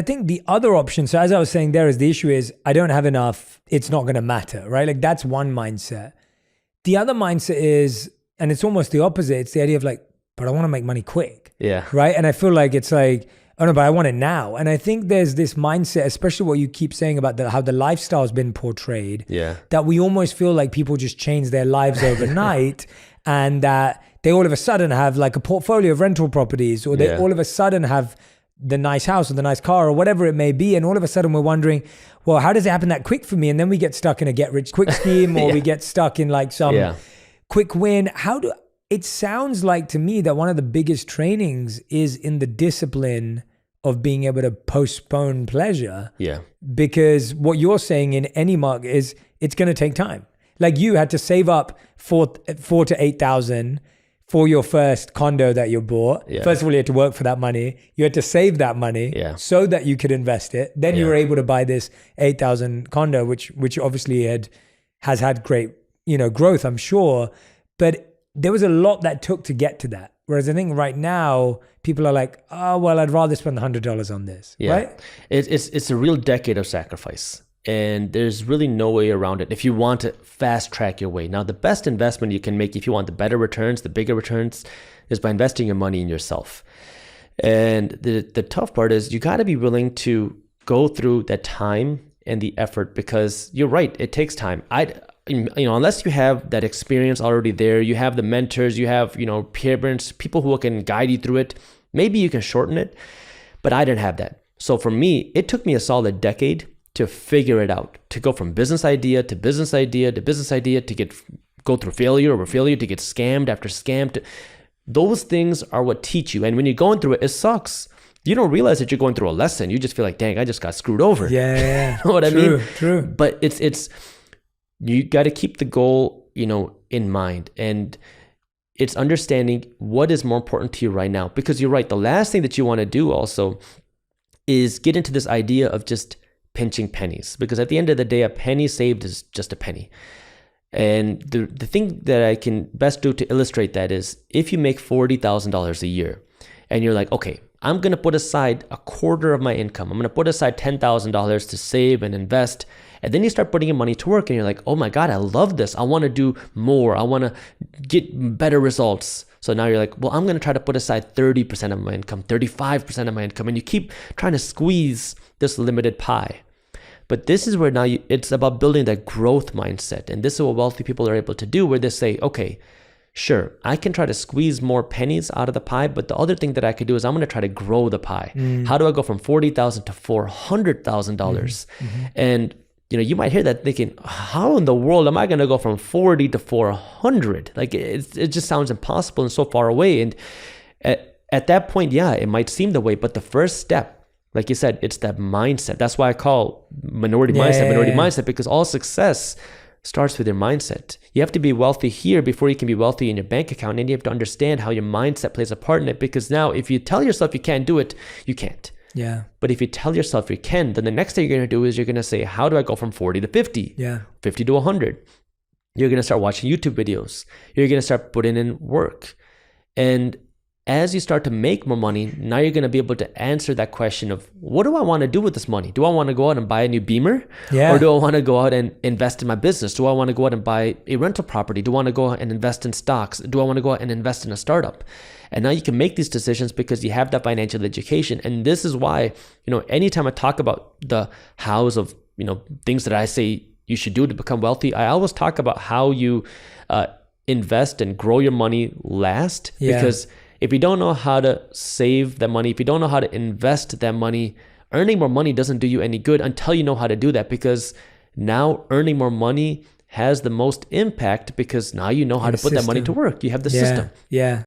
I think the other option, so as I was saying there, is the issue is I don't have enough, it's not going to matter, right? Like that's one mindset. The other mindset is, and it's almost the opposite, it's the idea of like, but I want to make money quick. Yeah. Right? And I feel like it's like, oh no, but I want it now. And I think there's this mindset, especially what you keep saying about how the lifestyle has been portrayed, that we almost feel like people just change their lives overnight and that they all of a sudden have like a portfolio of rental properties, or they all of a sudden have the nice house or the nice car or whatever it may be. And all of a sudden we're wondering, well, how does it happen that quick for me? And then we get stuck in a get rich quick scheme, or we get stuck in like some quick win. It sounds like to me that one of the biggest trainings is in the discipline of being able to postpone pleasure. Yeah. Because what you're saying in any market is it's going to take time. Like you had to save up four to 8,000 for your first condo that you bought. Yeah. First of all, you had to work for that money. You had to save that money so that you could invest it. Then you were able to buy this 8,000 condo, which obviously has had great, growth, I'm sure. But there was a lot that took to get to that. Whereas I think right now people are like, oh, well, I'd rather spend $100 on this, right? It's a real decade of sacrifice. And there's really no way around it if you want to fast track your way. Now, the best investment you can make if you want the better returns, the bigger returns, is by investing your money in yourself. And the tough part is you got to be willing to go through that time and the effort, because you're right, it takes time. Unless you have that experience already there, you have the mentors, you have, parents, people who can guide you through it, maybe you can shorten it, but I didn't have that. So for me, it took me a solid decade to figure it out, to go from business idea to business idea to business idea, to go through failure over failure, to get scammed after scam. Those things are what teach you. And when you're going through it, it sucks. You don't realize that you're going through a lesson. You just feel like, dang, I just got screwed over. Yeah. You know what I mean? True. But it's you got to keep the goal, in mind. And it's understanding what is more important to you right now. Because you're right. The last thing that you want to do also is get into this idea of just pinching pennies, because at the end of the day, a penny saved is just a penny. And the thing that I can best do to illustrate that is, if you make $40,000 a year and you're like, okay, I'm going to put aside a quarter of my income. I'm going to put aside $10,000 to save and invest. And then you start putting your money to work and you're like, oh my God, I love this. I want to do more. I want to get better results. So now you're like, well, I'm going to try to put aside 30% of my income, 35% of my income. And you keep trying to squeeze this limited pie. But this is where now it's about building that growth mindset. And this is what wealthy people are able to do, where they say, okay, sure, I can try to squeeze more pennies out of the pie, but the other thing that I could do is I'm going to try to grow the pie. How do I go from $40,000 to $400,000? And you might hear that thinking, how in the world am I going to go from 40 to 400? Like it just sounds impossible and so far away. And at that point, it might seem the way, but the first step, like you said, it's that mindset. That's why I call minority mindset, because all success starts with your mindset. You have to be wealthy here before you can be wealthy in your bank account. And you have to understand how your mindset plays a part in it, because now if you tell yourself you can't do it, you can't. Yeah. But if you tell yourself you can, then the next thing you're going to do is you're going to say, how do I go from 40 to 50? 50 to 100. You're going to start watching YouTube videos. You're going to start putting in work. And as you start to make more money, now you're going to be able to answer that question of, what do I want to do with this money? Do I want to go out and buy a new Beamer? Or do I want to go out and invest in my business? Do I want to go out and buy a rental property? Do I want to go out and invest in stocks? Do I want to go out and invest in a startup? And now you can make these decisions because you have that financial education. And this is why, anytime I talk about the hows of, things that I say you should do to become wealthy, I always talk about how you invest and grow your money last. Because if you don't know how to save that money, if you don't know how to invest that money, earning more money doesn't do you any good until you know how to do that. Because now earning more money has the most impact, because now you know how to put that money to work. You have the system. Yeah.